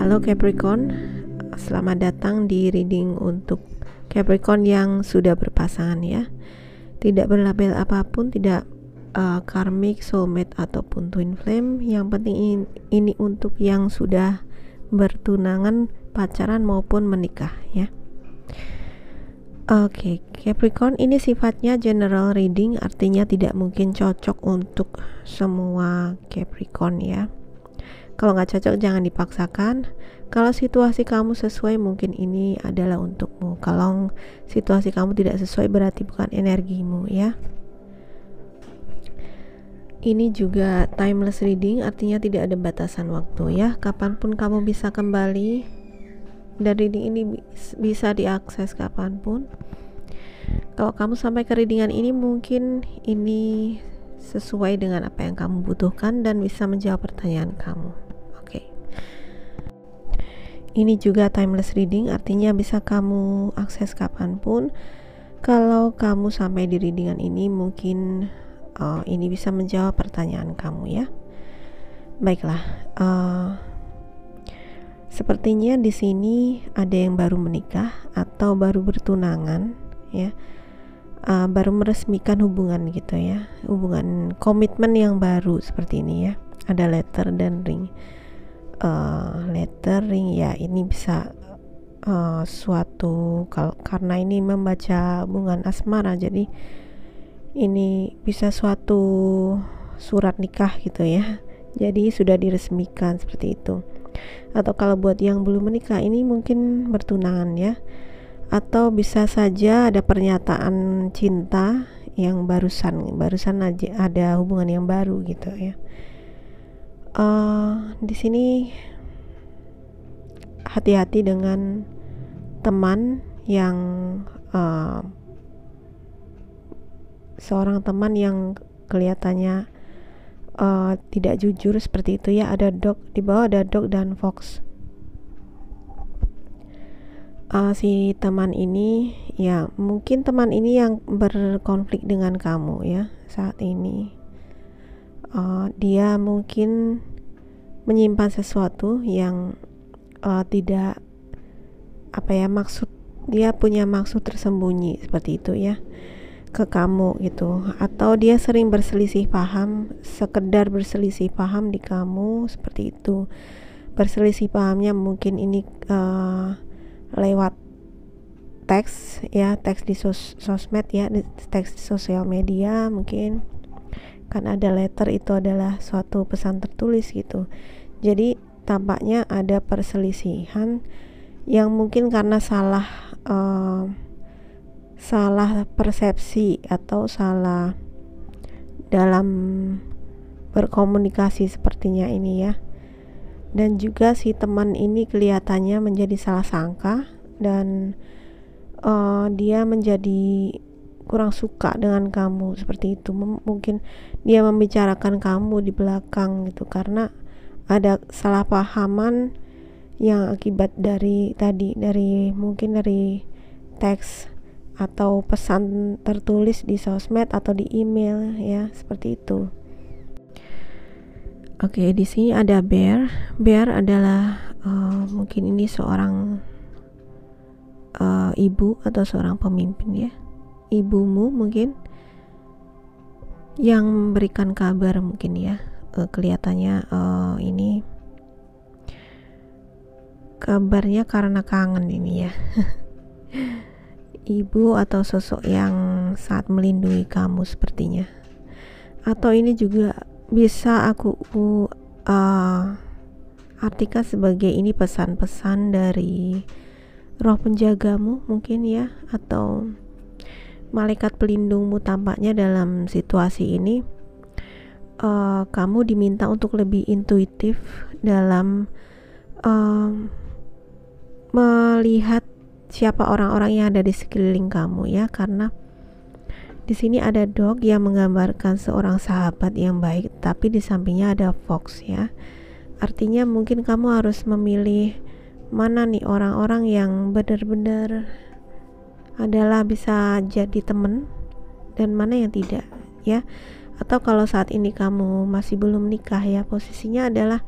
Halo Capricorn, selamat datang di reading untuk Capricorn yang sudah berpasangan ya. Tidak berlabel apapun, tidak karmic, soulmate ataupun twin flame. Yang penting ini untuk yang sudah bertunangan, pacaran maupun menikah ya. Oke, Capricorn ini sifatnya general reading, artinya tidak mungkin cocok untuk semua Capricorn ya. Kalau nggak cocok jangan dipaksakan. Kalau situasi kamu sesuai mungkin ini adalah untukmu. Kalau situasi kamu tidak sesuai berarti bukan energimu ya. Ini juga timeless reading, artinya tidak ada batasan waktu ya. Kapanpun kamu bisa kembali. Dan reading ini bisa diakses kapanpun. Kalau kamu sampai ke readingan ini mungkin ini sesuai dengan apa yang kamu butuhkan dan bisa menjawab pertanyaan kamu. Ini juga timeless reading, artinya bisa kamu akses kapanpun. Kalau kamu sampai di readingan ini mungkin ini bisa menjawab pertanyaan kamu ya. Baiklah, sepertinya di sini ada yang baru menikah atau baru bertunangan ya, baru meresmikan hubungan gitu ya, hubungan komitmen yang baru seperti ini ya. Ada letter dan ring. Lettering ya, ini bisa suatu karena ini membaca hubungan asmara, jadi ini bisa suatu surat nikah gitu ya, jadi sudah diresmikan seperti itu. Atau kalau buat yang belum menikah ini mungkin bertunangan ya, atau bisa saja ada pernyataan cinta yang barusan aja ada hubungan yang baru gitu ya. Di sini hati-hati dengan teman yang seorang teman yang kelihatannya tidak jujur seperti itu ya. Ada dog di bawah, ada dog dan fox. Si teman ini ya, mungkin teman ini yang berkonflik dengan kamu ya saat ini. Dia mungkin menyimpan sesuatu yang tidak maksud, dia punya maksud tersembunyi seperti itu ya ke kamu gitu, atau dia sering berselisih paham, sekedar berselisih paham di kamu seperti itu. Berselisih pahamnya mungkin ini lewat teks ya, teks di sosmed ya, teks di sosial media mungkin. Kan ada letter, itu adalah suatu pesan tertulis gitu. Jadi tampaknya ada perselisihan yang mungkin karena salah persepsi atau salah dalam berkomunikasi sepertinya ini ya. Dan juga si teman ini kelihatannya menjadi salah sangka dan dia menjadi kurang suka dengan kamu seperti itu. Mungkin dia membicarakan kamu di belakang gitu, karena ada salah pahaman yang akibat dari mungkin dari teks atau pesan tertulis di sosmed atau di email ya, seperti itu. Oke, di sini ada bear. Bear adalah mungkin ini seorang ibu atau seorang pemimpin ya. Ibumu mungkin yang memberikan kabar mungkin ya. Kelihatannya ini kabarnya karena kangen ini ya. Ibu atau sosok yang sangat melindungi kamu sepertinya. Atau ini juga bisa aku artikan sebagai ini pesan-pesan dari roh penjagamu mungkin ya, atau malaikat pelindungmu. Tampaknya dalam situasi ini kamu diminta untuk lebih intuitif dalam melihat siapa orang-orang yang ada di sekeliling kamu ya, karena di sini ada dog yang menggambarkan seorang sahabat yang baik, tapi di sampingnya ada fox ya. Artinya mungkin kamu harus memilih mana nih orang-orang yang benar-benar adalah bisa jadi teman dan mana yang tidak ya. Atau kalau saat ini kamu masih belum nikah ya, posisinya adalah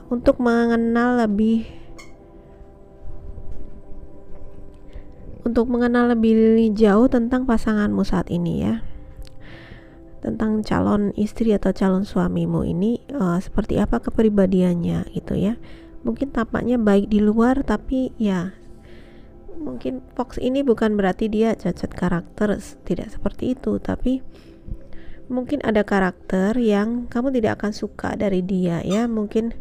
untuk mengenal lebih jauh tentang pasanganmu saat ini ya, tentang calon istri atau calon suamimu ini, seperti apa kepribadiannya gitu ya. Mungkin tampaknya baik di luar, tapi ya mungkin Fox ini bukan berarti dia cacat karakter, tidak seperti itu, tapi mungkin ada karakter yang kamu tidak akan suka dari dia ya. Mungkin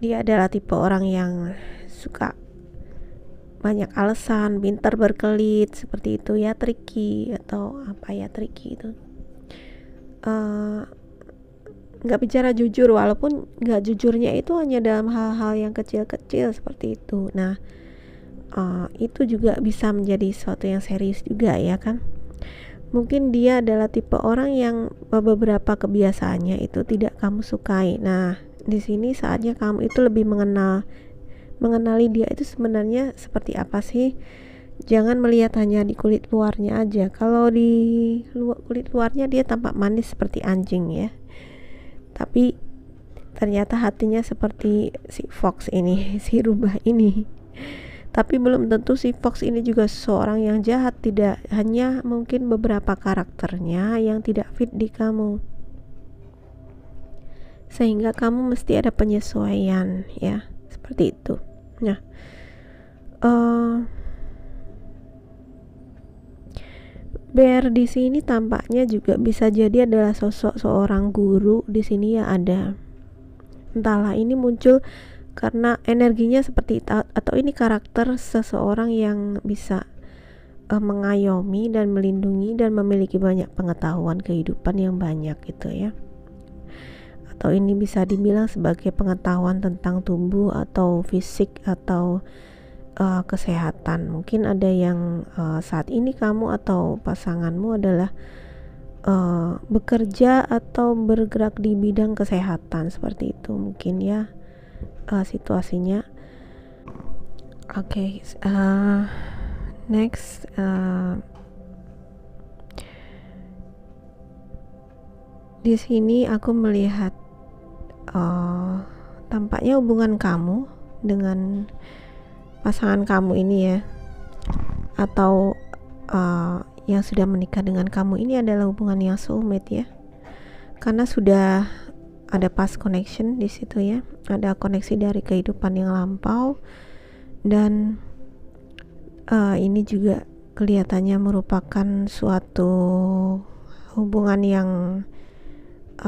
dia adalah tipe orang yang suka banyak alasan, pintar berkelit seperti itu ya, tricky atau apa ya, tricky itu nggak bicara jujur, walaupun nggak jujurnya itu hanya dalam hal-hal yang kecil-kecil seperti itu. Nah itu juga bisa menjadi sesuatu yang serius juga ya kan. Mungkin dia adalah tipe orang yang beberapa kebiasaannya itu tidak kamu sukai. Nah di sini saatnya kamu itu lebih mengenali dia itu sebenarnya seperti apa sih. Jangan melihat hanya di kulit luarnya aja. Kalau di kulit luarnya dia tampak manis seperti anjing ya, tapi ternyata hatinya seperti si Fox ini, si rubah ini. Tapi belum tentu si Fox ini juga seorang yang jahat, tidak, hanya mungkin beberapa karakternya yang tidak fit di kamu, sehingga kamu mesti ada penyesuaian ya, seperti itu. Nah Bear di sini tampaknya juga bisa jadi adalah sosok seorang guru di sini ya, ada. Entahlah ini muncul karena energinya seperti itu, atau ini karakter seseorang yang bisa mengayomi dan melindungi dan memiliki banyak pengetahuan kehidupan yang banyak gitu ya. Atau ini bisa dibilang sebagai pengetahuan tentang tubuh atau fisik atau kesehatan. Mungkin ada yang saat ini kamu atau pasanganmu adalah bekerja atau bergerak di bidang kesehatan seperti itu mungkin ya situasinya. Oke, next di sini aku melihat tampaknya hubungan kamu dengan pasangan kamu ini ya, atau yang sudah menikah dengan kamu ini adalah hubungan yang soulmate ya, karena sudah ada past connection di situ ya, ada koneksi dari kehidupan yang lampau, dan ini juga kelihatannya merupakan suatu hubungan yang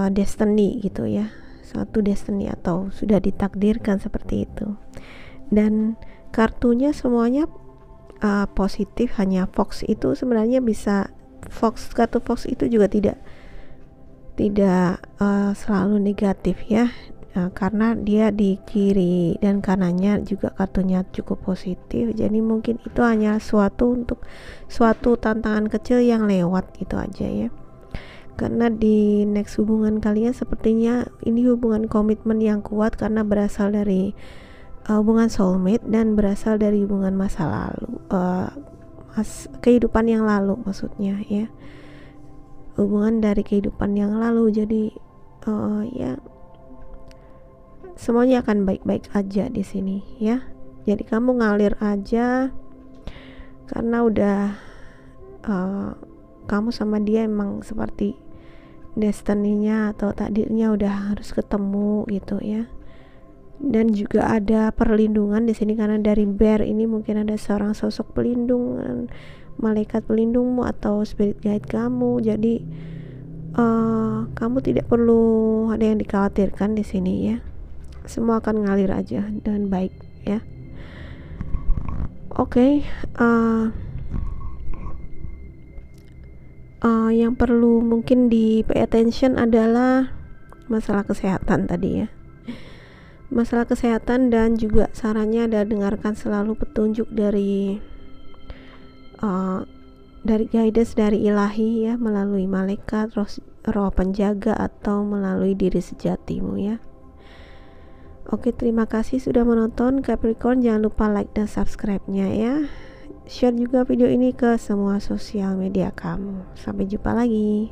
destiny gitu ya, suatu destiny atau sudah ditakdirkan seperti itu. Dan kartunya semuanya positif, hanya Fox itu sebenarnya bisa, kartu Fox itu juga tidak selalu negatif ya, karena dia di kiri dan kanannya juga kartunya cukup positif. Jadi mungkin itu hanya suatu tantangan kecil yang lewat gitu aja ya, karena di next hubungan kalian sepertinya ini hubungan komitmen yang kuat karena berasal dari hubungan soulmate dan berasal dari hubungan masa lalu, kehidupan yang lalu maksudnya ya, hubungan dari kehidupan yang lalu. Jadi ya semuanya akan baik-baik aja di sini ya. Jadi kamu ngalir aja karena udah kamu sama dia emang seperti destiny-nya atau takdirnya udah harus ketemu gitu ya. Dan juga ada perlindungan di sini karena dari bear ini mungkin ada seorang sosok pelindung, malaikat pelindungmu atau spirit guide kamu. Jadi kamu tidak perlu ada yang dikhawatirkan di sini ya, semua akan ngalir aja dan baik ya. Oke, yang perlu mungkin di pay attention adalah masalah kesehatan tadi ya, masalah kesehatan, dan juga sarannya ada dengarkan selalu petunjuk dari guidance dari ilahi ya, melalui malaikat, roh penjaga, atau melalui diri sejatimu ya. Oke, terima kasih sudah menonton Capricorn. Jangan lupa like dan subscribe-nya ya. Share juga video ini ke semua sosial media kamu. Sampai jumpa lagi.